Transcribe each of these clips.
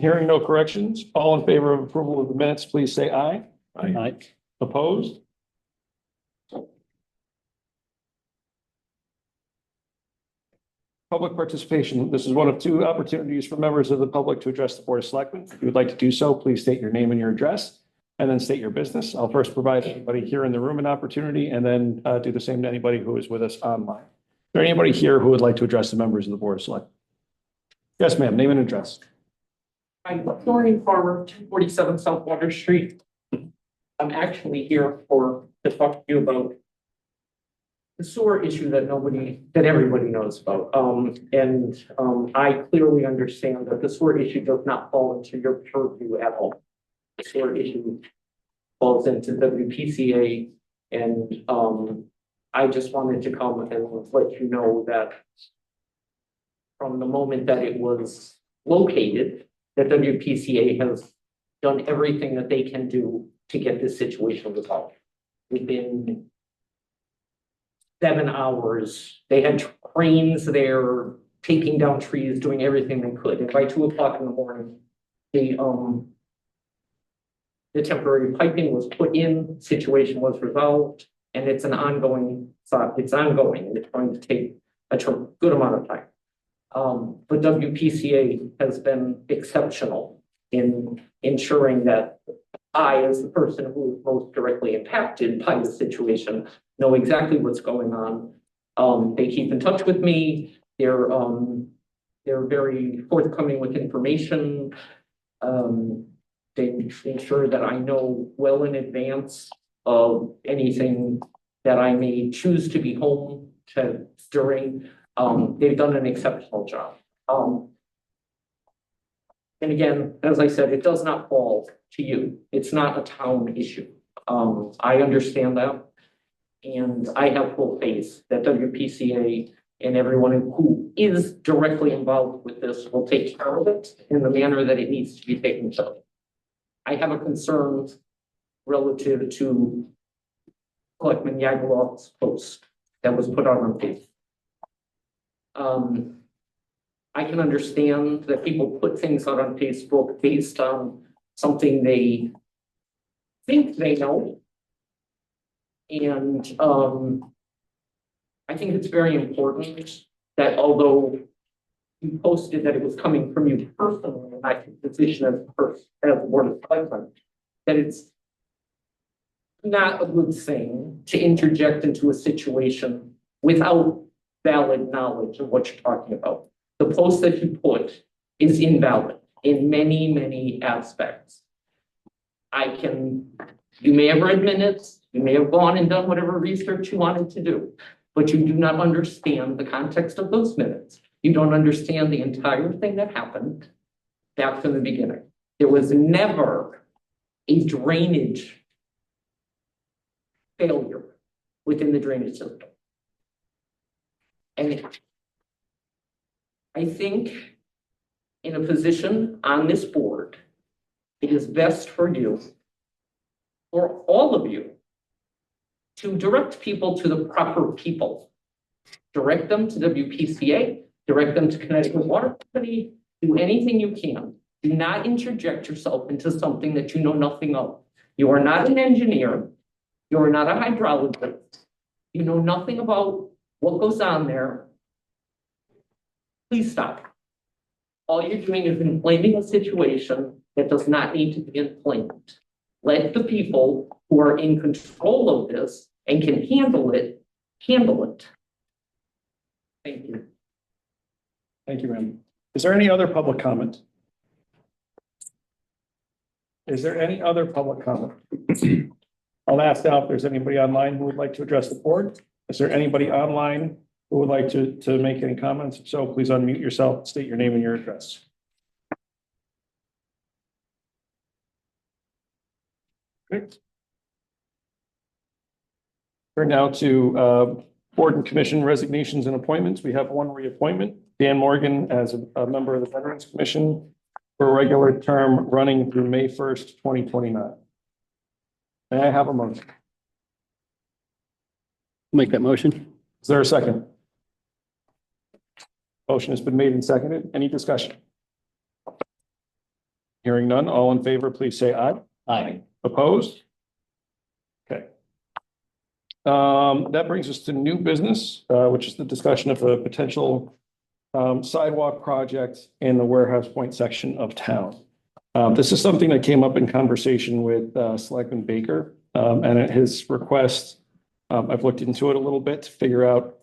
Hearing no corrections, all in favor of approval of the minutes, please say aye. Aye. Opposed? Public participation. This is one of two opportunities for members of the public to address the Board of Selectmen. If you would like to do so, please state your name and your address, and then state your business. I'll first provide anybody here in the room an opportunity, and then do the same to anybody who is with us online. Is there anybody here who would like to address the members of the Board of Selectmen? Yes, ma'am. Name and address. I'm Doreen Farmer, 247 South Water Street. I'm actually here to talk to you about the sewer issue that everybody knows about. I clearly understand that the sewer issue does not fall into your purview at all. The sewer issue falls into WPCA, and I just wanted to come and let you know that from the moment that it was located, that WPCA has done everything that they can do to get this situation resolved. Within 7 hours, they had cranes there taking down trees, doing everything they could. And by 2 o'clock in the morning, the temporary piping was put in, situation was resolved, and it's an ongoing, and it's going to take a good amount of time. But WPCA has been exceptional in ensuring that I, as the person who is most directly impacted by the situation, know exactly what's going on. They keep in touch with me. They're very forthcoming with information. They ensure that I know well in advance of anything that I may choose to be home during. They've done an exceptional job. And again, as I said, it does not fall to you. It's not a town issue. I understand that. And I have full faith that WPCA and everyone who is directly involved with this will take care of it in the manner that it needs to be taken care of. I have a concern relative to Selectman Yaglov's post that was put on Facebook. I can understand that people put things out on Facebook based on something they think they know. And I think it's very important that although you posted that it was coming from you personally, and I take position as the Board of Selectmen, that it's not a good thing to interject into a situation without valid knowledge of what you're talking about. The post that you put is invalid in many, many aspects. You may have read minutes, you may have gone and done whatever research you wanted to do, but you do not understand the context of those minutes. You don't understand the entire thing that happened back from the beginning. There was never a drainage failure within the drainage system. And I think in a position on this board, it is best for you, for all of you, to direct people to the proper people. Direct them to WPCA, direct them to Connecticut Water Company, do anything you can. Do not interject yourself into something that you know nothing of. You are not an engineer. You are not a hydrologist. You know nothing about what goes on there. Please stop. All you're doing is inflaming a situation that does not need to be inflamed. Let the people who are in control of this and can handle it. Thank you. Thank you, ma'am. Is there any other public comment? Is there any other public comment? I'll ask now if there's anybody online who would like to address the board. Is there anybody online who would like to make any comments? If so, please unmute yourself, state your name and your address. Great. Turn now to board and commission resignations and appointments. We have one reappointment. Dan Morgan as a member of the Veterans Commission for a regular term running through May 1st, 2029. May I have a motion? Make that motion. Is there a second? Motion has been made and seconded. Any discussion? Hearing none, all in favor, please say aye. Aye. Opposed? Okay. That brings us to new business, which is the discussion of a potential sidewalk project in the Warehouse Point section of town. This is something that came up in conversation with Selectman Baker, and at his request, I've looked into it a little bit to figure out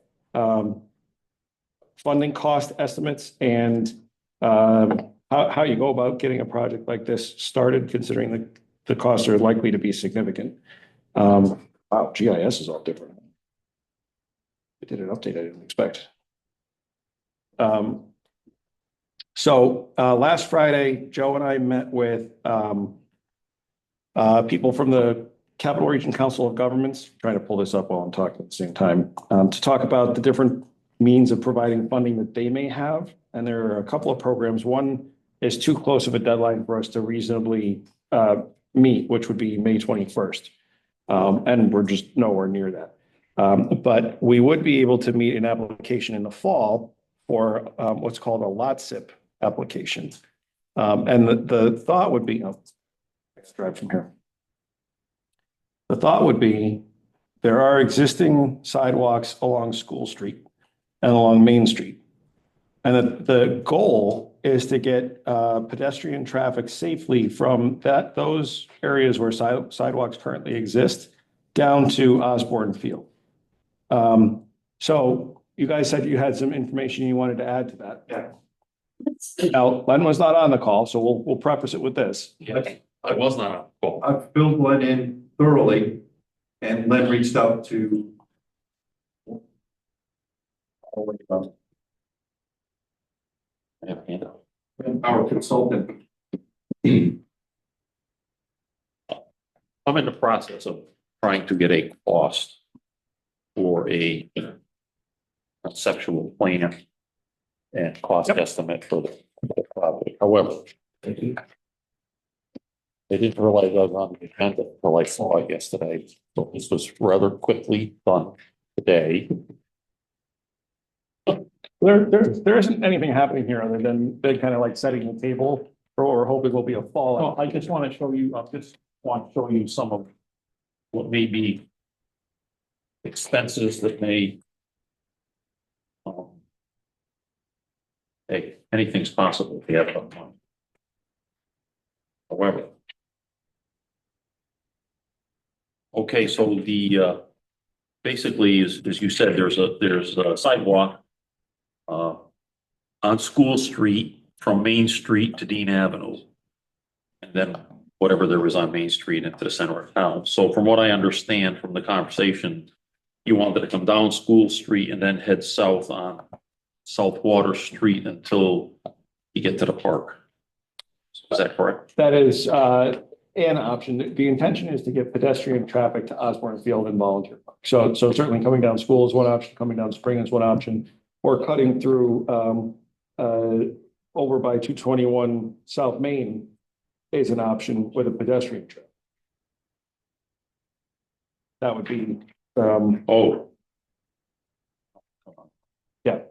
funding cost estimates and how you go about getting a project like this started, considering the costs are likely to be significant. Wow, GIS is all different. It did an update I didn't expect. So last Friday, Joe and I met with people from the Capital Region Council of Governments, trying to pull this up while I'm talking at the same time, to talk about the different means of providing funding that they may have. And there are a couple of programs. One is too close of a deadline for us to reasonably meet, which would be May 21st. And we're just nowhere near that. But we would be able to meet an application in the fall for what's called a lot SIP application. And the thought would be, let's drive from here. The thought would be there are existing sidewalks along School Street and along Main Street. And the goal is to get pedestrian traffic safely from those areas where sidewalks currently exist down to Osborne Field. So you guys said you had some information you wanted to add to that. Yeah. Now, Len was not on the call, so we'll preface it with this. Yes, I was not on the call. I've filled Len in thoroughly, and Len reached out to I have a handout. our consultant. I'm in the process of trying to get a cost for a conceptual plan and cost estimate for the project. However, I didn't realize I was on the agenda until I saw it yesterday. So this was rather quickly done today. There isn't anything happening here other than they kind of like setting the table for what we're hoping will be a fallout. Well, I just want to show you, some of what may be expenses that may. Hey, anything's possible if you have enough money. However. Okay, so the, basically, as you said, there's a sidewalk on School Street from Main Street to Dean Avenue. And then whatever there is on Main Street into the center of town. So from what I understand from the conversation, you wanted to come down School Street and then head south on South Water Street until you get to the park. Is that correct? That is an option. The intention is to get pedestrian traffic to Osborne Field and Volunteer Park. So certainly coming down School is one option, coming down Spring is one option, or cutting through over by 221 South Main is an option with a pedestrian trail. That would be, Oh. Yeah.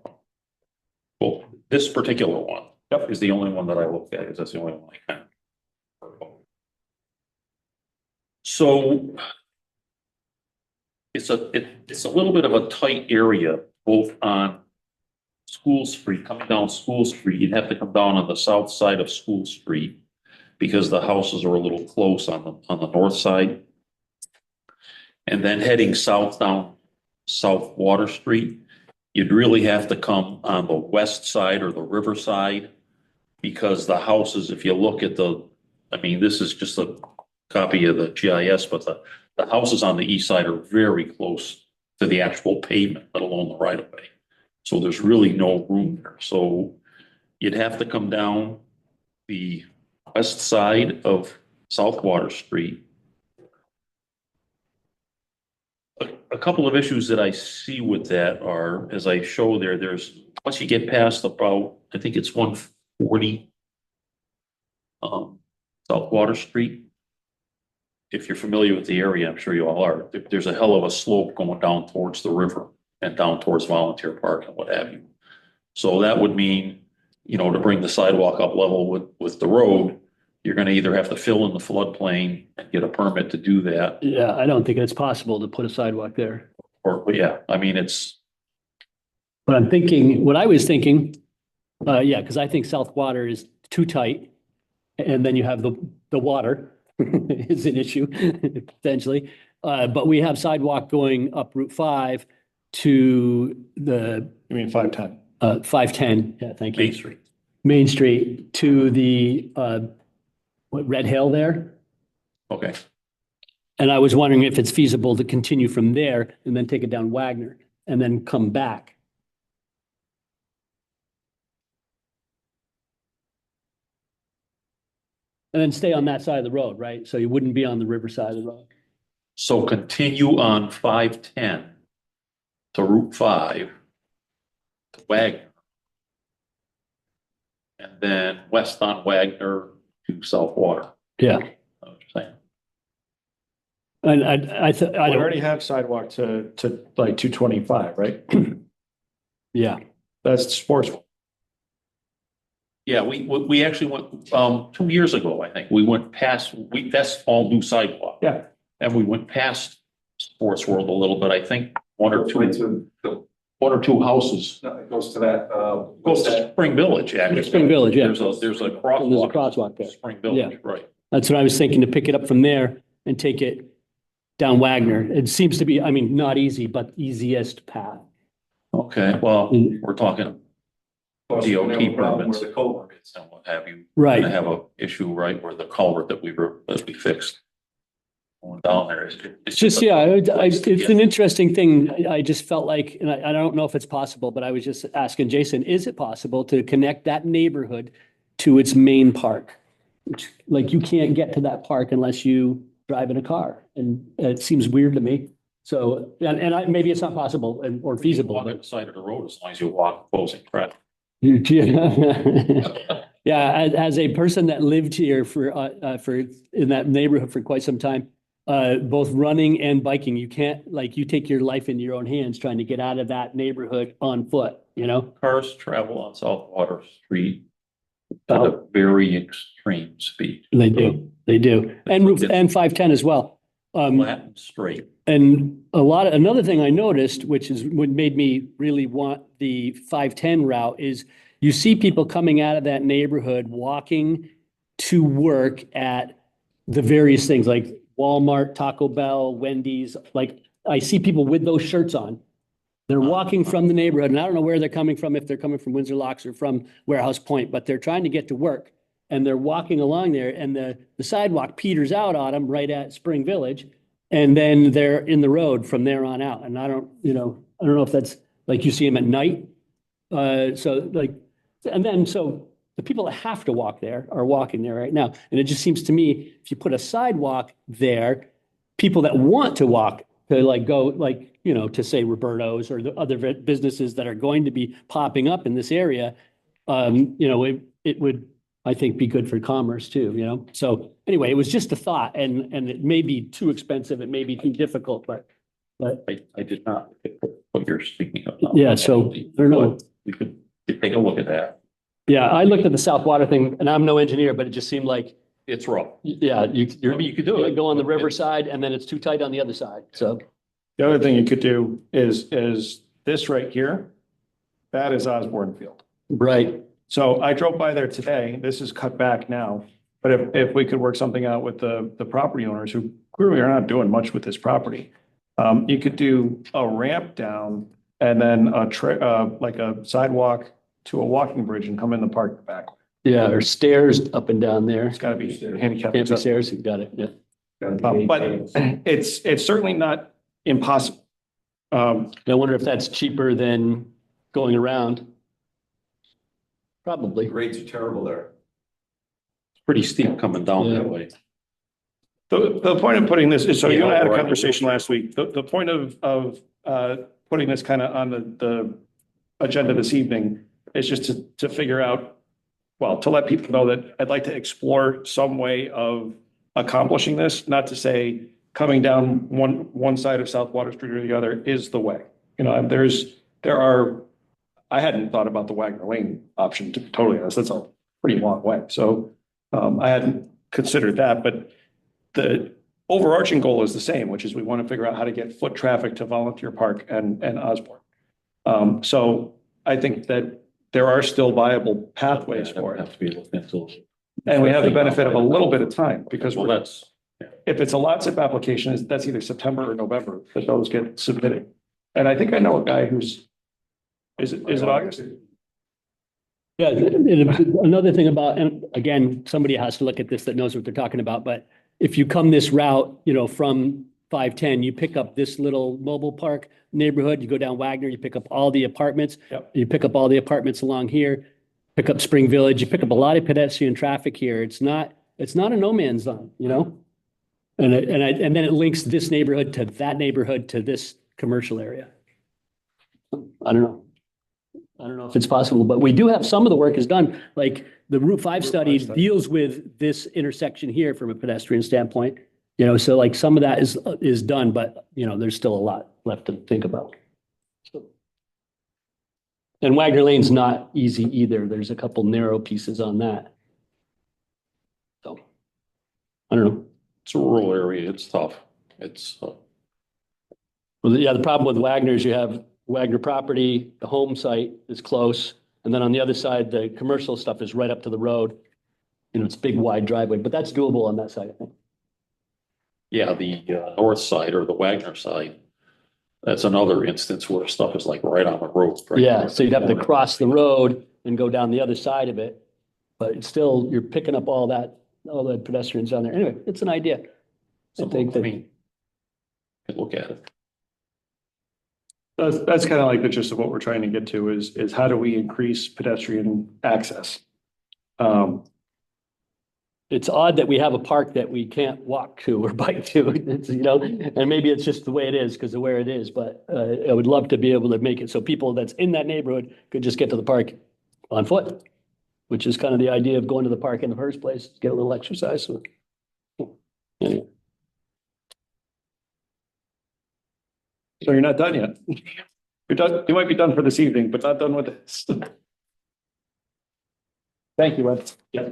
Well, this particular one. Yep. Is the only one that I looked at, because that's the only one I can. So. It's a little bit of a tight area, both on School Street, coming down School Street. You'd have to come down on the south side of School Street because the houses are a little close on the north side. And then heading south down South Water Street, you'd really have to come on the west side or the river side, because the houses, if you look at this is just a copy of the GIS, but the houses on the east side are very close to the actual pavement, let alone the right of way. So there's really no room there. So you'd have to come down the west side of South Water Street. A couple of issues that I see with that are, as I show there's, once you get past about, I think it's 140 South Water Street. If you're familiar with the area, I'm sure you all are, there's a hell of a slope going down towards the river and down towards Volunteer Park and what have you. So that would mean, to bring the sidewalk up level with the road, you're gonna either have to fill in the floodplain and get a permit to do that, Yeah, I don't think it's possible to put a sidewalk there. or, yeah, I mean, it's, But I'm thinking, what I was thinking, yeah, because I think South Water is too tight. And then you have the water is an issue potentially. But we have sidewalk going up Route 5 to the You mean 510? 510, yeah, thank Main you. Street. Main Street to the what, Red Hill there. Okay, And I was wondering if it's feasible to continue from there and then take it down Wagner and then come back. And then stay on that side of the road, right? So you wouldn't be on the river side of the road. so continue on 510 to Route 5 to Wagner. And then west on Wagner to South Water. Yeah. That's what you're saying. And I We don't, already have sidewalk to like 225, right? yeah, That's sports. Yeah, we actually went, 2 years ago, I think, we went past, that's all new sidewalk. Yeah. And we went past Sports World a little bit, I think, one or Right two to, houses. no, it goes to that, Goes to Spring Village, actually. Spring Village, yeah. There's a There's a crosswalk. crosswalk there. Spring Village, right. That's what I was thinking, to pick it up from there and take it down Wagner. It seems to be, I mean, not easy, but easiest path. Okay, well, Mm. we're talking plus DOT we have a problem permits. where the culvert is. and what have you. Right. Gonna have a issue, right, where the culvert that we fixed going down there is. It's just, yeah, it's an interesting thing. I just felt like, and I don't know if it's possible, but I was just asking Jason, is it possible to connect that neighborhood to its main park? Which, like, you can't get to that park unless you drive in a car, and it seems weird to me. So, maybe it's not possible or feasible, Walk on but. the side of the road as long as you walk opposing traffic. Yeah, as a person that lived here for in that neighborhood for quite some time, both running and biking, you can't, like, you take your life in your own hands trying to get out of that neighborhood on foot, you know? Cars travel on South Water Street at a very extreme speed. They do, they do. And Route and 510 as well. Flat and straight. And another thing I noticed, which is what made me really want the 510 route, is you see people coming out of that neighborhood, walking to work at the various things like Walmart, Taco Bell, Wendy's. Like, I see people with those shirts on. They're walking from the neighborhood, and I don't know where they're coming from, if they're coming from Windsor Locks or from Warehouse Point, but they're trying to get to work. And they're walking along there, and the sidewalk peters out on them right at Spring Village. And then they're in the road from there on out. And I don't know if that's, like, you see them at night. So the people that have to walk there are walking there right now. And it just seems to me, if you put a sidewalk there, people that want to walk, to like go, like, to say Roberto's or the other businesses that are going to be popping up in this area, it would, I think, be good for commerce too, So anyway, it was just a thought, and it may be too expensive, it may be too difficult, but I did not get what you're speaking of. Yeah, so, I don't know. We could take a look at that. Yeah, I looked at the South Water thing, and I'm no engineer, but it just seemed like, It's rough. yeah, I mean, you could do it. go on the riverside, and then it's too tight on the other side, so. The other thing you could do is this right here. That is Osborne Field. Right. So I drove by there today. This is cut back now. But if we could work something out with the property owners who clearly are not doing much with this property. You could do a ramp down and then like a sidewalk to a walking bridge and come in the park back. Yeah, or stairs up and down there. It's gotta be handicapped. Can't be stairs, you got it, yeah. But it's certainly not impossible. I wonder if that's cheaper than going around. Probably. The grades are terrible there. Pretty steep coming down Yeah. that way. The point of putting this is, so you and I had a Yeah, right. conversation last week. The point of putting this kind of on the agenda this evening is just to figure out, well, to let people know that I'd like to explore some way of accomplishing this, not to say coming down one side of South Water Street or the other is the way. I hadn't thought about the Wagner Lane option, to be totally honest. That's a pretty long way. So I hadn't considered that, but the overarching goal is the same, which is we want to figure out how to get foot traffic to Volunteer Park and Osborne. So I think that there are still viable pathways for it. Have to be looked into. And we have the benefit of a little bit of time because Well, that's, if it's a lot zip application, that's either September or November that those get submitted. And I think I know a guy who's, is it August? Yeah, another thing about, and again, somebody has to look at this that knows what they're talking about, but if you come this route, from 510, you pick up this little mobile park neighborhood, you go down Wagner, you pick up all the apartments. Yep. You pick up all the apartments along here, pick up Spring Village, you pick up a lot of pedestrian traffic here. It's not a no man's zone, And then it links this neighborhood to that neighborhood to this commercial area. I don't know. I don't know if it's possible, but we do have some of the work is done, like the Route 5 study deals with this intersection here from a pedestrian standpoint. So like some of that is done, but there's still a lot left to think about. And Wagner Lane's not easy either. There's a couple narrow pieces on that. So, I don't know. it's a rural area. It's tough. It's, Well, yeah, the problem with Wagner is you have Wagner property, the home site is close. And then on the other side, the commercial stuff is right up to the road. It's a big wide driveway, but that's doable on that side, I think. yeah, the north side or the Wagner side. That's another instance where stuff is like right on the road. right Yeah, there. so you'd have to cross the road and go down the other side of it. But it's still, you're picking up all the pedestrians down there. Anyway, it's an idea. I think that, you can look at it. That's kind of like the gist of what we're trying to get to is how do we increase pedestrian access? it's odd that we have a park that we can't walk to or bike to. It's, and maybe it's just the way it is because of where it is, but I would love to be able to make it so people that's in that neighborhood could just get to the park on foot, which is kind of the idea of going to the park in the first place, get a little exercise. So, anyway. So you're not done yet. You're done. You might be done for this evening, but not done with this. Thank you, Ed. Yeah.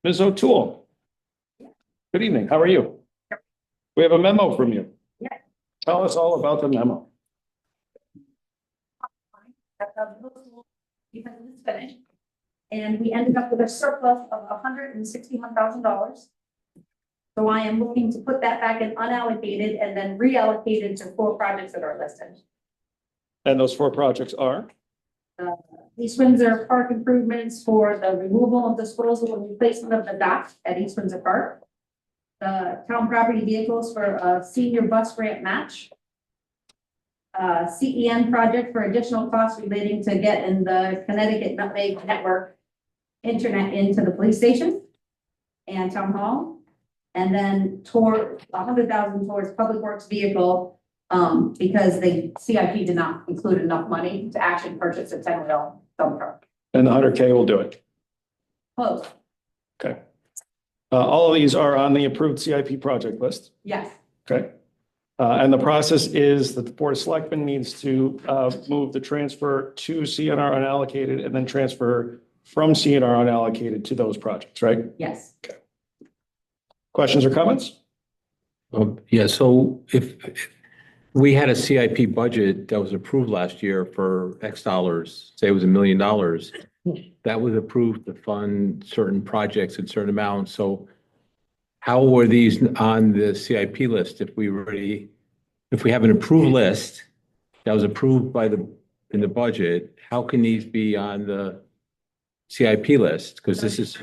Ms. O'Toole. Good evening. How are you? We have a memo from you. Yeah. Tell us all about the memo. Because it's finished. And we ended up with a surplus of $161,000. So I am looking to put that back in unallocated and then reallocated to 4 projects that are listed. And those 4 projects are? East Windsor Park improvements for the removal of disposal and replacement of the dock at East Windsor Park. The town property vehicles for a senior bus grant match. CEN project for additional costs relating to getting the Connecticut Nutmeg Network internet into the police station and town hall. And then toward $100,000 towards public works vehicle, because the CIP did not include enough money to actually purchase a 10-wheel dump truck. And the 100K will do it. Close, Okay. All of these are on the approved CIP project list. yes. Okay. And the process is that the Board of Selectmen needs to move the transfer to CNR unallocated and then transfer from CNR unallocated to those projects, right? Yes. Questions or comments? Yeah, so if we had a CIP budget that was approved last year for X dollars, say it was $1 million, that was approved to fund certain projects in certain amounts. So how were these on the CIP list if we have an approved list that was approved in the budget, how can these be on the CIP list? Because this is,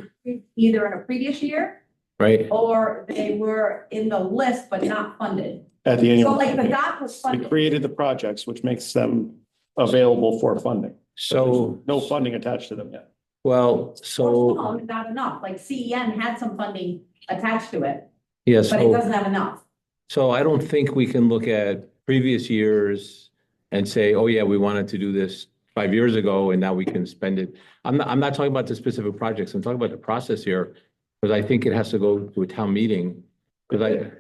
Either in a previous year right? or they were in the list but not funded. At the So annual. like the dock was We funded. created the projects, which makes them available for funding. So, No funding attached to them yet. well, so, No, not enough. Like CEN had some funding attached to it, yeah, but it so. doesn't have enough. So I don't think we can look at previous years and say, oh yeah, we wanted to do this 5 years ago and now we can spend it. I'm not talking about the specific projects. I'm talking about the process here. Because I think it has to go to a town meeting. Because I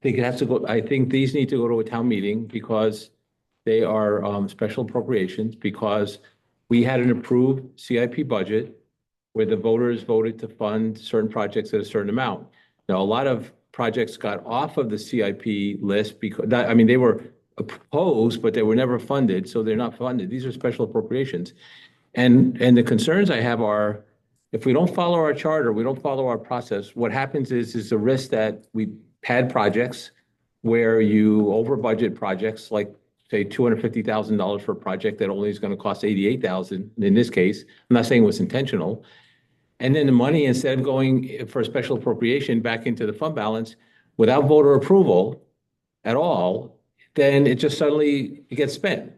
think it has to go, I think these need to go to a town meeting because they are special appropriations, because we had an approved CIP budget where the voters voted to fund certain projects at a certain amount. Now, a lot of projects got off of the CIP list because, I mean, they were proposed, but they were never funded, so they're not funded. These are special appropriations. And the concerns I have are, if we don't follow our charter, we don't follow our process, what happens is the risk that we had projects where you over budget projects, like say $250,000 for a project that only is going to cost 88,000 in this case. I'm not saying it was intentional. And then the money, instead of going for a special appropriation back into the fund balance without voter approval at all, then it just suddenly gets spent.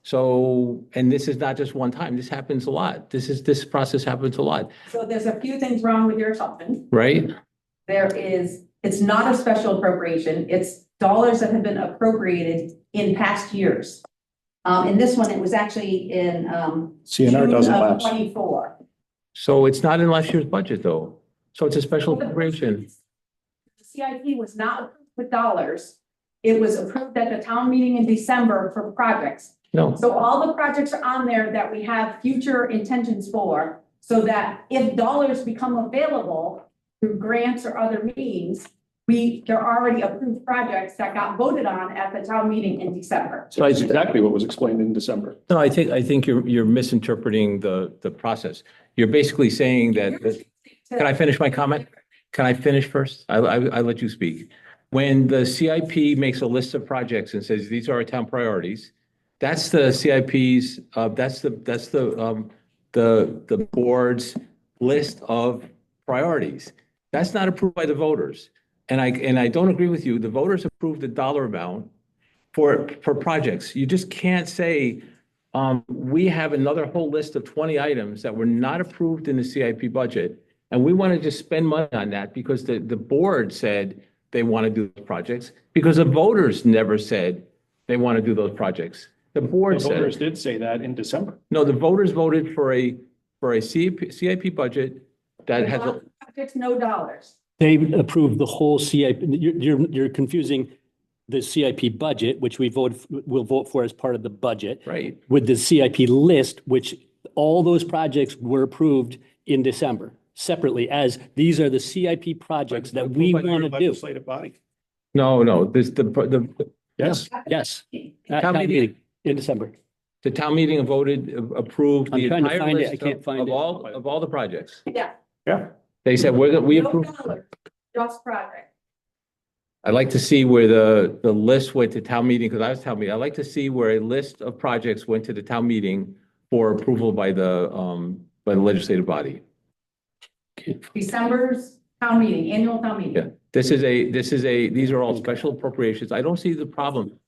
So, and this is not just one time, this happens a lot. This process happens a lot, So there's a few things wrong with your assumption. right? It's not a special appropriation. It's dollars that have been appropriated in past years. In this one, it was actually in, CNR doesn't June of lapse. 24. So it's not in last year's budget though. So it's a special appropriation. The CIP was not approved with dollars. It was approved at the town meeting in December for projects. No, So all the projects are on there that we have future intentions for, so that if dollars become available through grants or other means, they're already approved projects that got voted on at the town meeting in December. So that's exactly what was explained in December. no, I think you're misinterpreting the process. You're basically saying that, can I finish my comment? Can I finish first? I let you speak. When the CIP makes a list of projects and says, these are our town priorities, that's the CIP's, that's the board's list of priorities. That's not approved by the voters. And I don't agree with you. The voters approved the dollar amount for projects. You just can't say, we have another whole list of 20 items that were not approved in the CIP budget, and we want to just spend money on that because the board said they want to do those projects, because the voters never said they want to do those projects. The board The voters said, did say that in December. no, the voters voted for a CIP budget that has, Projects, no dollars. They approved the whole CIP. You're confusing the CIP budget, which will vote for as part of the budget, right. with the CIP list, which all those projects were approved in December separately, as these are the CIP projects that we Approved by your want to do. Legislative body. No, the Yes. Yes. At Town town meeting. meeting in December. The town meeting approved I'm the trying to entire find it. I list can't find of it. all the projects. Yeah. Yeah. They said, we No approve. dollars, just project. I'd like to see where the list went to town meeting, because I was town meeting. I'd like to see where a list of projects went to the town meeting for approval by the legislative body. December's town meeting, annual town meeting. Yeah. These are all special appropriations. I don't see the problem.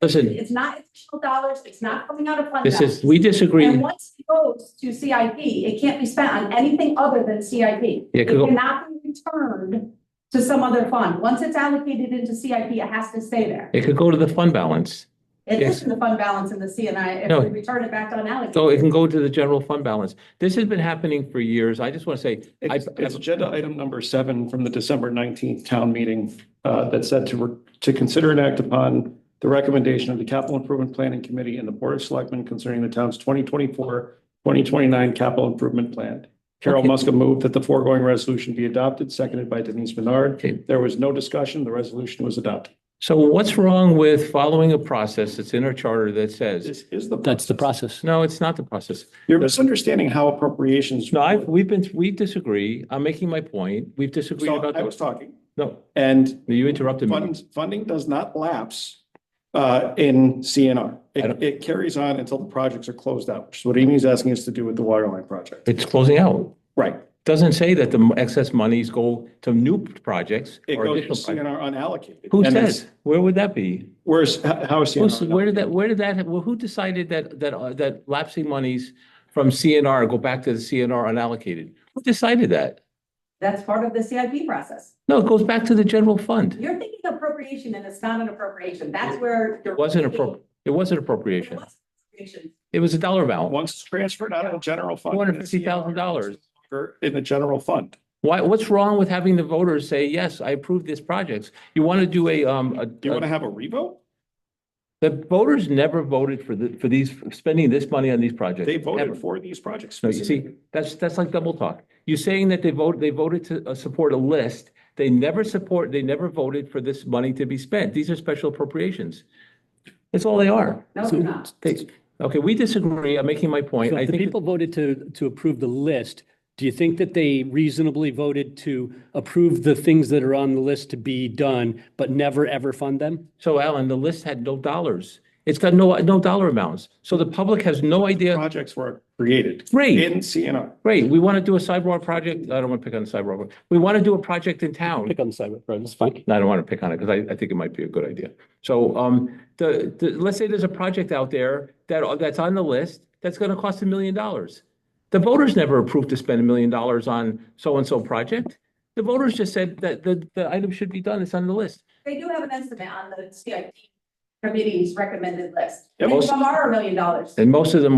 Listen, It's not additional dollars, it's not coming out of fund balance. we disagree. And once it goes to CIP, it can't be spent on anything other than CIP. Yeah, It 'cause- cannot be returned to some other fund. Once it's allocated into CIP, it has to stay there. It could go to the fund balance. It Yes. is in the fund balance in the CNI, No. if we return it back to unallocated. So it can go to the general fund balance. This has been happening for years. I just want to say, It's agenda item number 7 from the December 19th town meeting that said to consider and act upon the recommendation of the Capital Improvement Planning Committee and the Board of Selectmen concerning the town's 2024-2029 capital improvement plan. Carol Okay. Muska moved that the foregoing resolution be adopted, seconded by Denise Menard. Okay. There was no discussion. The resolution was adopted. so what's wrong with following a process that's in our charter that says, This is the. That's the process. no, it's not the process. You're misunderstanding how appropriations. No, we disagree. I'm making my point. We've disagreed So about I was that. talking, No, and you interrupted me. funding does not lapse in CNR. I don't- It carries on until the projects are closed out, which is what Amy's asking us to do with the water line project. It's closing out. Right. Doesn't say that the excess monies go to new projects It or goes to additional projects. CNR unallocated. Who And it's- says? Where would that be? How is CNR? Where did that, well, who decided that lapsing monies from CNR go back to the CNR unallocated? Who decided that? That's part of the CIP process. No, it goes back to the general fund. You're thinking appropriation and it's not an appropriation. That's where. It wasn't appropriation. It was a dollar amount. Once it's transferred out of the general fund. $250,000. In the general fund. What's wrong with having the voters say, yes, I approve this project? You want to do Do you want to have a revote? the voters never voted for these, spending this money on these projects. They voted Ever. for these projects. No, you see, that's like double talk. You're saying that they voted to support a list. They never voted for this money to be spent. These are special appropriations. That's all they are. No, they're not. Okay, we disagree. I'm making my point. So I if the think people voted to approve the list, do you think that they reasonably voted to approve the things that are on the list to be done, but never, ever fund them? so, Alan, the list had no dollars. It's got no dollar amounts. So the public has no idea. Projects were created. Great. In CNR. Great, we want to do a sidewalk project. I don't want to pick on the sidewalk. We want to do a project in town. Pick on the sidewalk, right? That's fine. No, I don't want to pick on it because I think it might be a good idea. So let's say there's a project out there that's on the list that's going to cost $1 million. The voters never approved to spend $1 million on so-and-so project. The voters just said that the item should be done. It's on the list. They do have an estimate on the CIP committee's recommended list. Yeah, Many of them are $1 million. And most of them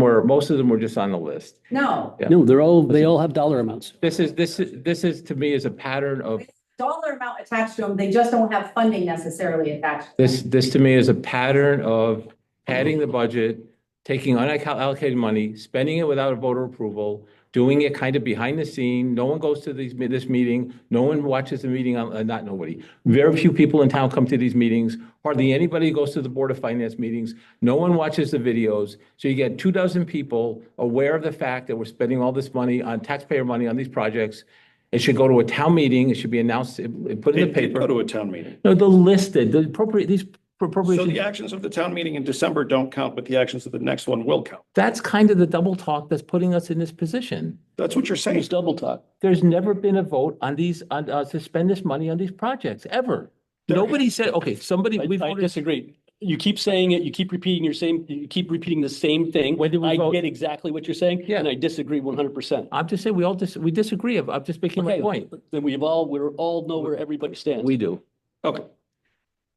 were just on the list. No, Yeah. No, they all have dollar amounts. This is to me is a pattern of dollar amount attached to them, they just don't have funding necessarily attached. this to me is a pattern of padding the budget, taking unallocated money, spending it without a voter approval, doing it kind of behind the scene. No one goes to this meeting. No one watches the meeting not nobody. Very few people in town come to these meetings. Hardly anybody goes to the Board of Finance meetings. No one watches the videos. So you get 24 people aware of the fact that we're spending all this money on taxpayer money on these projects. It should go to a town meeting. It should be announced, put in the It did paper. go to a town meeting. No, these So appropriations. the actions of the town meeting in December don't count, but the actions of the next one will count. That's kind of the double talk that's putting us in this position. That's what you're saying. It's double talk. There's never been a vote on to spend this money on these projects, ever. There- Nobody said, okay, we I voted. disagree. You keep saying it, you keep repeating the same thing. When did we I vote? get exactly what you're saying, Yeah. and I disagree 100%. I'm just saying, we disagree. I'm just making my Okay, point. then we're all know where everybody stands. We do. Okay.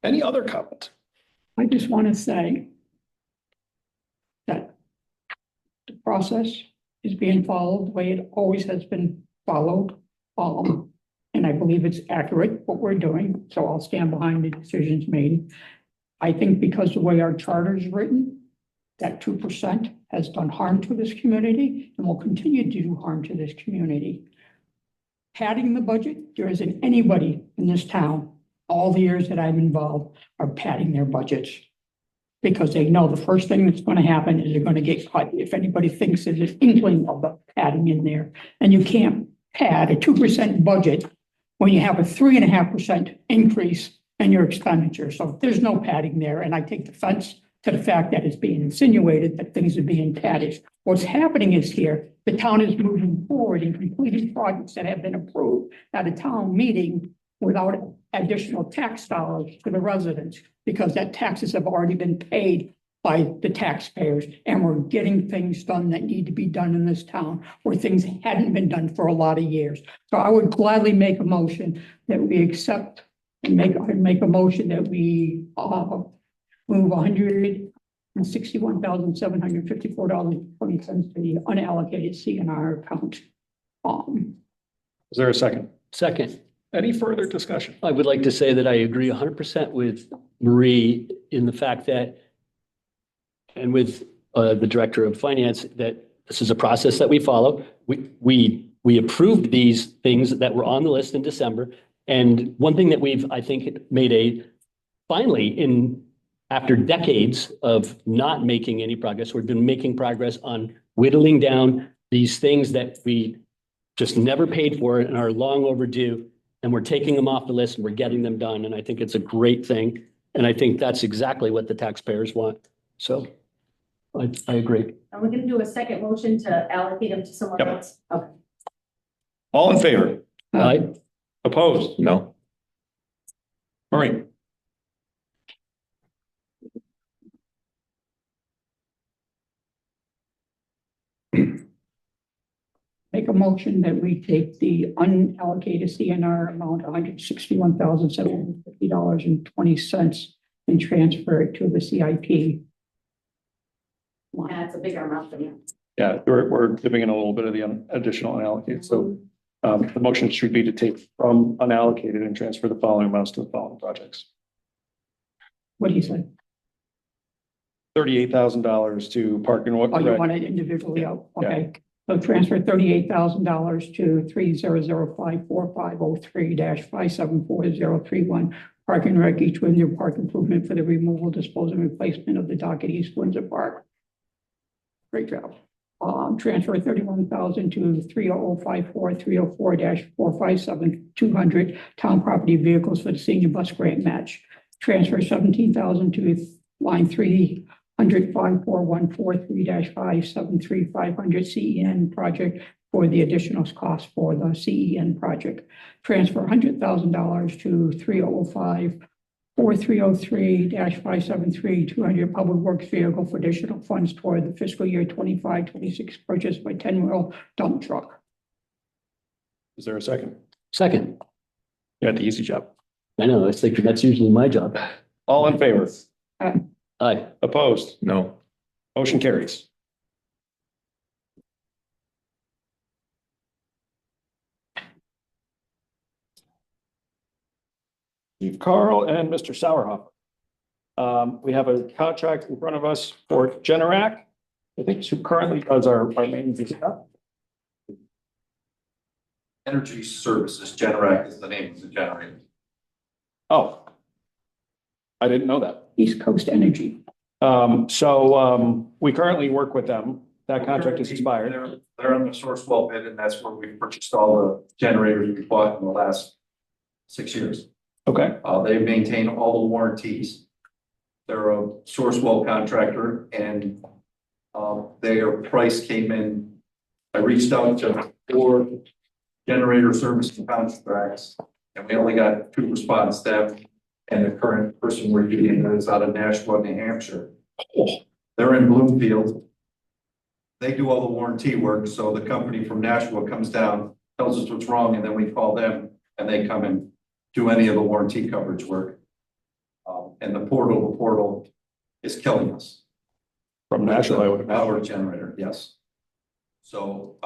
Any other comment? I just want to say that the process is being followed the way it always has been followed. And I believe it's accurate what we're doing, so I'll stand behind the decisions made. I think because the way our charter is written, that 2% has done harm to this community and will continue to do harm to this community. Padding the budget, there isn't anybody in this town, all the years that I'm involved, are padding their budgets. Because they know the first thing that's going to happen is they're going to get cut if anybody thinks there's an inkling of the padding in there. And you can't pad a 2% budget when you have a 3.5% increase in your expenditure. So there's no padding there. And I take offense to the fact that it's being insinuated that things are being padded. What's happening is here, the town is moving forward and completing projects that have been approved at a town meeting without additional tax dollars to the residents, because that taxes have already been paid by the taxpayers, and we're getting things done that need to be done in this town where things hadn't been done for a lot of years. So I would gladly make a motion that we accept and make a motion that we move $161,754.20 to the unallocated CNR account. Is there a second? Second, Any further discussion? I would like to say that I agree 100% with Marie in the fact that, and with the Director of Finance, that this is a process that we follow. We approved these things that were on the list in December. And one thing that I think, made finally, after decades of not making any progress, we've been making progress on whittling down these things that we just never paid for and are long overdue. And we're taking them off the list and we're getting them done. And I think it's a great thing. And I think that's exactly what the taxpayers want. So I agree. Are we gonna do a second motion to allocate them to someone Yep. else? Okay. All in favor? Aye. Opposed? No. Maureen? Make a motion that we take the unallocated CNR amount, $161,750.20, and transfer it to the CIP. Yeah, it's a bigger amount than that. Yeah, we're giving it a little bit of the additional unallocated. So The motion should be to take from unallocated and transfer the following amounts to the following projects. What do you say? $38,000 to Park and Oh, you Rec. want it individually out, Yeah. okay. So transfer $38,000 to 3005453-5740031 Park and Rec East Windsor Park improvement for the removal, disposal, and replacement of the dock at East Windsor Park. Great job. Transfer 31,000 to 30054-457-200 town property vehicles for the senior bus grant match. Transfer 17,000 to line 300-5414-573-500 CEN project for the additional cost for the CEN project. Transfer $100,000 to 4303-573-200 public works vehicle for additional funds toward the fiscal year 25-26 purchase by 10-wheel dump truck. Is there a second? Second. You had the easy job. I know, it's like, that's usually my job. All in favor? Aye. Opposed? No. Motion carries. Chief Carl and Mr. Sauerhoff. We have a contract in front of us for Generac. I think who currently does our main stuff. Energy Services, Generac is the name of the generator. Oh. I didn't know that. East Coast Energy. We currently work with them. That contract is expired. They're on the Sourcewell bid, and that's where we purchased all the generators we bought in the last 6 years. Okay, They maintain all the warranties. They're a Sourcewell contractor, and their price came in. I reached out to 4 generator service contracts, and we only got 2 response. Them and the current person we're using is out of Nashua, New Hampshire. They're in Bloomfield. They do all the warranty work, so the company from Nashua comes down, tells us what's wrong, and then we call them, and they come and do any of the warranty coverage work. And the portal is killing us. from Nashville, I would imagine. Power generator, yes. So,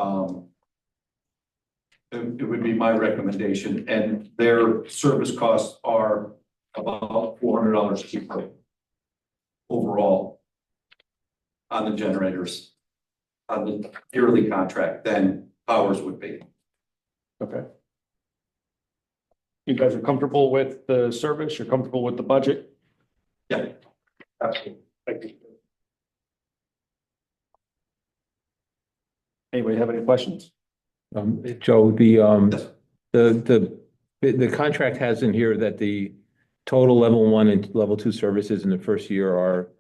it would be my recommendation, and their service costs are about $400 cheaper overall on the generators, on the yearly contract than ours would be. Okay. You guys are comfortable with the service? You're comfortable with the budget? Yeah, absolutely. Thank you. Anybody have any questions? Joe, the contract has in here that the total level 1 and level 2 services in the first year are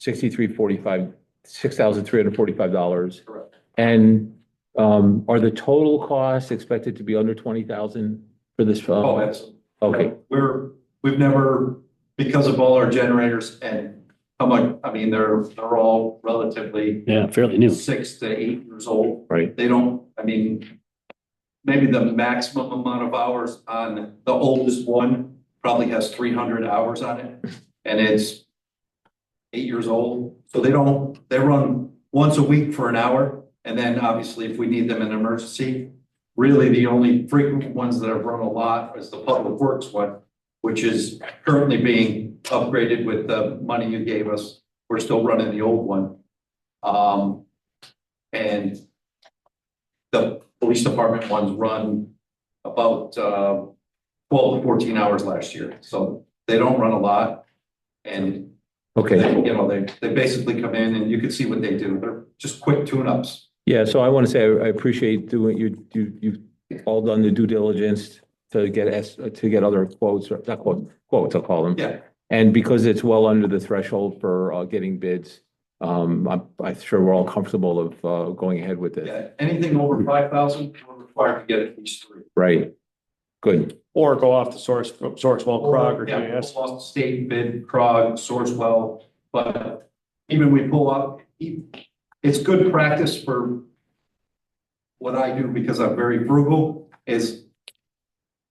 $6,345. Correct. And are the total costs expected to be under 20,000 for this? Oh, absolutely. Okay, We've never, because of all our generators and how much, I mean, they're all relatively Yeah, fairly new. 6 to 8 years old. right. They don't, I mean, maybe the maximum amount of hours on the oldest one probably has 300 hours on it, and it's 8 years old. So they run once a week for an hour, and then obviously if we need them in an emergency, really the only frequent ones that have run a lot is the public works one, which is currently being upgraded with the money you gave us. We're still running the old one. And the police department ones run about 12 to 14 hours last year. So they don't run a lot. And Okay. they basically come in and you can see what they do. They're just quick tune-ups. Yeah, so I want to say I appreciate doing, you've all done the due diligence to get other quotes, or not quotes, I'll call them. Yeah. And because it's well under the threshold for getting bids, I'm sure we're all comfortable of going ahead with it. Yeah, anything over 5,000, we're required to get at least 3. Right. Good. Or go off the Sourcewell, Krog, or Yeah, GIS? pull off state bid, Krog, Sourcewell, but even we pull up, it's good practice for what I do because I'm very frugal, is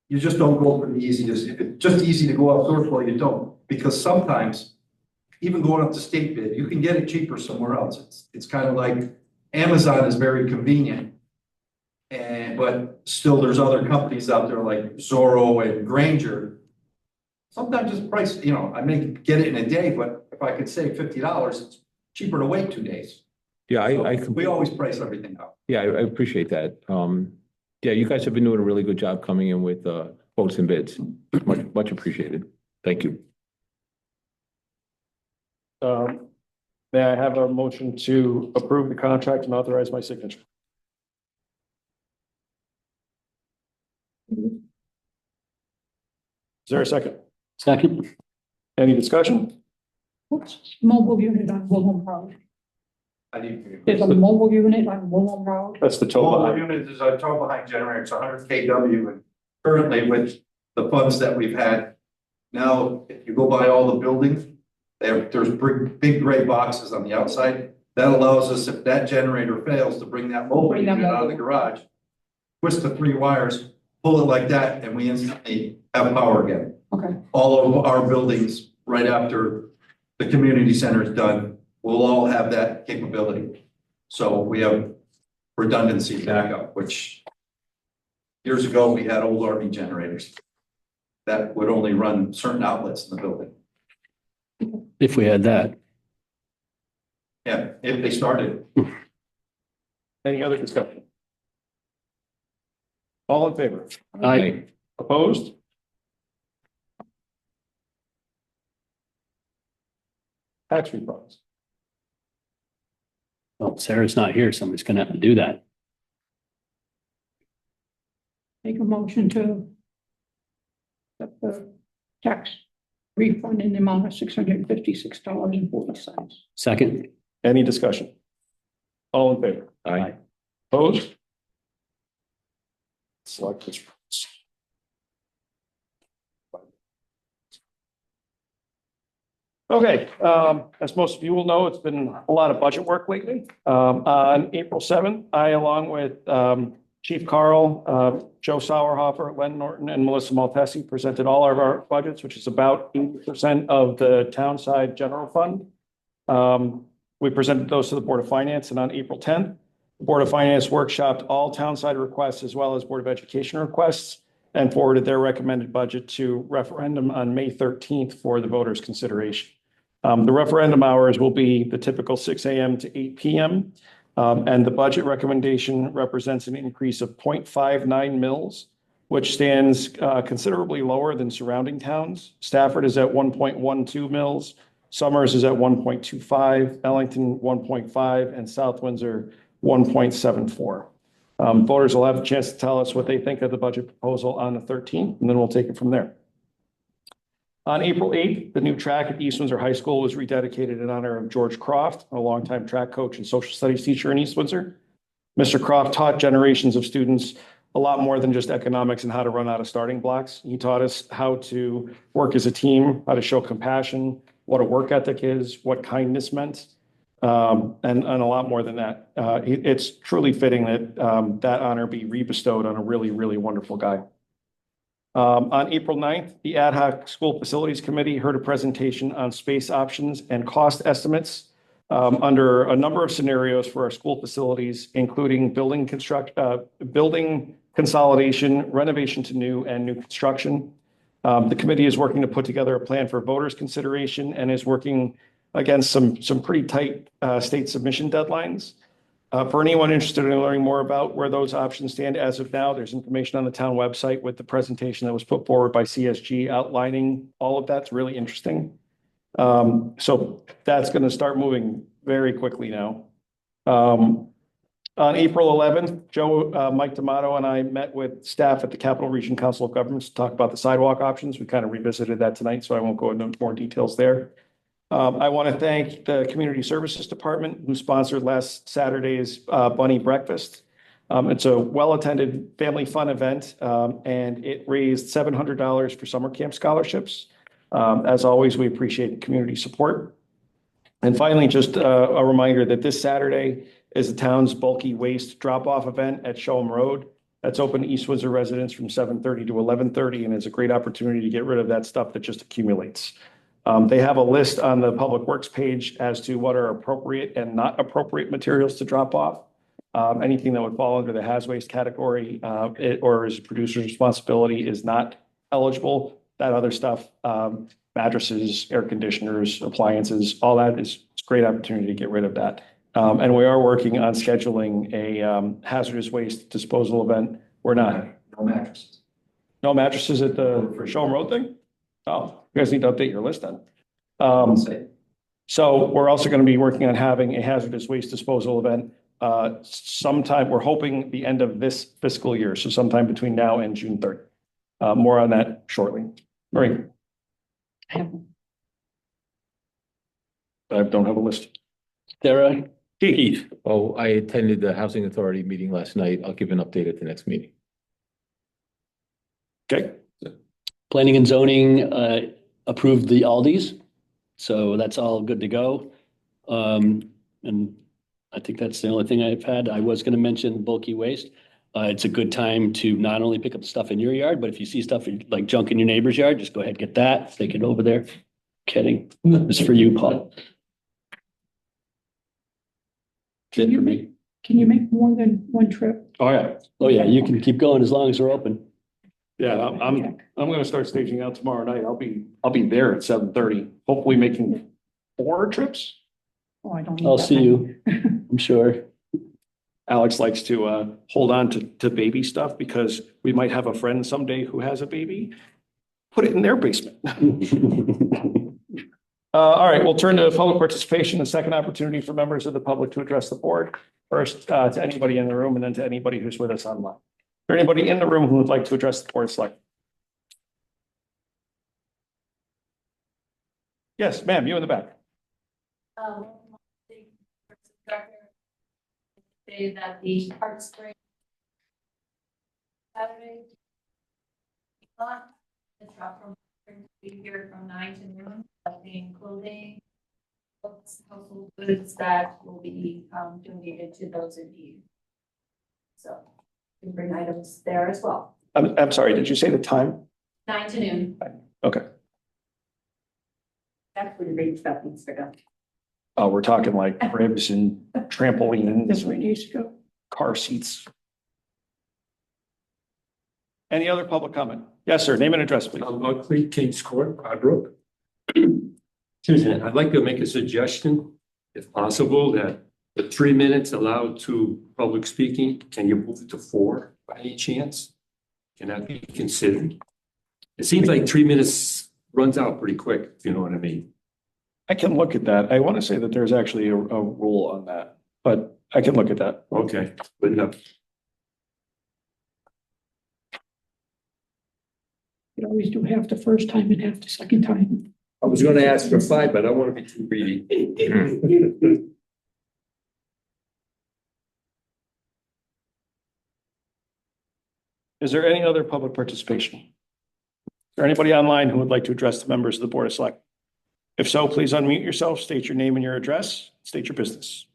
you just don't go for the easiest. If it's just easy to go off Sourcewell, you don't, because sometimes even going up to state bid, you can get it cheaper somewhere else. It's kind of like Amazon is very convenient. But still, there's other companies out there like Zorro and Granger. Sometimes it's price, I may get it in a day, but if I could save $50, it's cheaper to wait 2 days. Yeah, So we always price everything out. yeah, I appreciate that. Yeah, you guys have been doing a really good job coming in with quotes and bids. Much appreciated. Thank you. May I have a motion to approve the contract and authorize my signature? Is there a second? Second, Any discussion? What's mobile unit on Wilhelm Road? I need. There's a mobile unit on Wilhelm Road. That's the Total total. unit is a total behind generator, it's 100 kW, and currently with the funds that we've had. Now, if you go by all the buildings, there's big gray boxes on the outside. That allows us, if that generator fails, to bring that mobile Bring that unit out of the mobile. garage, twist the 3 wires, pull it like that, and we instantly have power again. Okay, All of our buildings, right after the community center is done, will all have that capability. So we have redundancy backup, which years ago, we had old Army generators that would only run certain outlets in the building. if we had that. Yeah, if they started. Any other discussion? All in favor? I, Opposed? Tax refunds. well, Sarah's not here, somebody's gonna have to do that. make a motion to accept the tax refund in the amount of $656.40. Second, Any discussion? All in favor? Aye. Opposed? Select this. Okay, as most of you will know, it's been a lot of budget work lately. On April 7th, I, along with Chief Carl, Joe Sauerhofer, Len Norton, and Melissa Maltesi, presented all of our budgets, which is about 80% of the town side general fund. We presented those to the Board of Finance, and on April 10th, the Board of Finance workshopped all town side requests as well as Board of Education requests and forwarded their recommended budget to referendum on May 13th for the voters' consideration. The referendum hours will be the typical 6 a.m. to 8 p.m. And the budget recommendation represents an increase of 0.59 mils, which stands considerably lower than surrounding towns. Stafford is at 1.12 mils, Summers is at 1.25, Ellington 1.5, and South Windsor 1.74. Voters will have a chance to tell us what they think of the budget proposal on the 13th, and then we'll take it from there. On April 8th, the new track at East Windsor High School was rededicated in honor of George Croft, a longtime track coach and social studies teacher in East Windsor. Mr. Croft taught generations of students a lot more than just economics and how to run out of starting blocks. He taught us how to work as a team, how to show compassion, what a work ethic is, what kindness meant, and a lot more than that. It's truly fitting that that honor be rebestowed on a really, really wonderful guy. On April 9th, the Ad hoc School Facilities Committee heard a presentation on space options and cost estimates under a number of scenarios for our school facilities, including building consolidation, renovation to new, and new construction. The committee is working to put together a plan for voters' consideration and is working against some pretty tight state submission deadlines. For anyone interested in learning more about where those options stand as of now, there's information on the town website with the presentation that was put forward by CSG outlining all of that. It's really interesting. So that's going to start moving very quickly now. On April 11th, Joe, Mike D'Amato, and I met with staff at the Capital Region Council of Governments to talk about the sidewalk options. We kind of revisited that tonight, so I won't go into more details there. I want to thank the Community Services Department who sponsored last Saturday's Bunny Breakfast. It's a well-attended family fun event, and it raised $700 for summer camp scholarships. As always, we appreciate the community support. And finally, just a reminder that this Saturday is the town's bulky waste drop-off event at Showham Road. That's open to East Windsor residents from 7:30 to 11:30, and it's a great opportunity to get rid of that stuff that just accumulates. They have a list on the Public Works page as to what are appropriate and not appropriate materials to drop off. Anything that would fall under the haz waste category, or is producer's responsibility is not eligible. That other stuff, mattresses, air conditioners, appliances, all that is it's a great opportunity to get rid of that. And we are working on scheduling a hazardous waste disposal event. We're not. No mattresses. No mattresses at the Showroom Road thing? Oh, you guys need to update your list then. Say, So we're also going to be working on having a hazardous waste disposal event sometime, we're hoping the end of this fiscal year, so sometime between now and June 3rd. More on that shortly. Marie, I don't have a list. Sarah, Keith, Keith, Oh, I attended the Housing Authority meeting last night. I'll give an update at the next meeting. okay, planning and zoning approved the Aldis. So that's all good to go. And I think that's the only thing I've had. I was going to mention bulky waste. It's a good time to not only pick up stuff in your yard, but if you see stuff like junk in your neighbor's yard, just go ahead, get that, take it over there. Kidding. It's for you, Paul. Good for me. Can you make more than one trip? oh yeah, Oh, yeah, you can keep going as long as they're open. yeah, I'm going to start staging out tomorrow night. I'll be there at 7:30, hopefully making 4 trips. Oh, I don't. need I'll that see many. you, I'm sure. Alex likes to hold on to baby stuff because we might have a friend someday who has a baby. Put it in their basement. All right, we'll turn to public participation, the second opportunity for members of the public to address the board. First, to anybody in the room and then to anybody who's with us online. Is there anybody in the room who would like to address the board of selectmen? Yes, ma'am, you in the back. Say that the Park Spring Saturday. The shop from be here from 9 to noon, collecting clothing, books, household goods that will be donated to those in need. So you can bring items there as well. I'm sorry, did you say the time? 9 to noon. Okay. That's where the big stuff needs to go. Oh, we're talking like ribs and That's trampolines, where it needs to go. car seats. Any other public comment? Yes, sir. Name and address, please. Buckley, Kings Court, Brook. Excuse me, I'd like to make a suggestion, if possible, that the 3 minutes allowed to public speaking, can you move it to 4 by any chance? Can that be considered? It seems like 3 minutes runs out pretty quick, if you know what I mean. I can look at that. I want to say that there's actually a rule on that, but I can look at that. Okay, good enough. You always do half the first time and half the second time. I was gonna ask for 5, but I don't want to be too greedy. Is there any other public participation? Is there anybody online who would like to address the members of the Board of Select? If so, please unmute yourself, state your name and your address, state your business.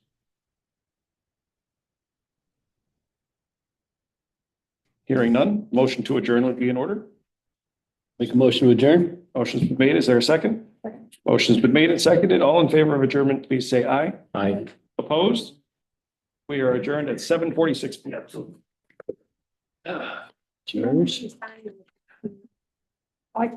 Hearing none, motion to adjourn would be in order. Make a motion to adjourn? Motion's been made. Is there a second? Motion's been made and seconded. All in favor of adjournment, please say aye. Aye. Opposed? We are adjourned at 7:46 PM. Cheers. I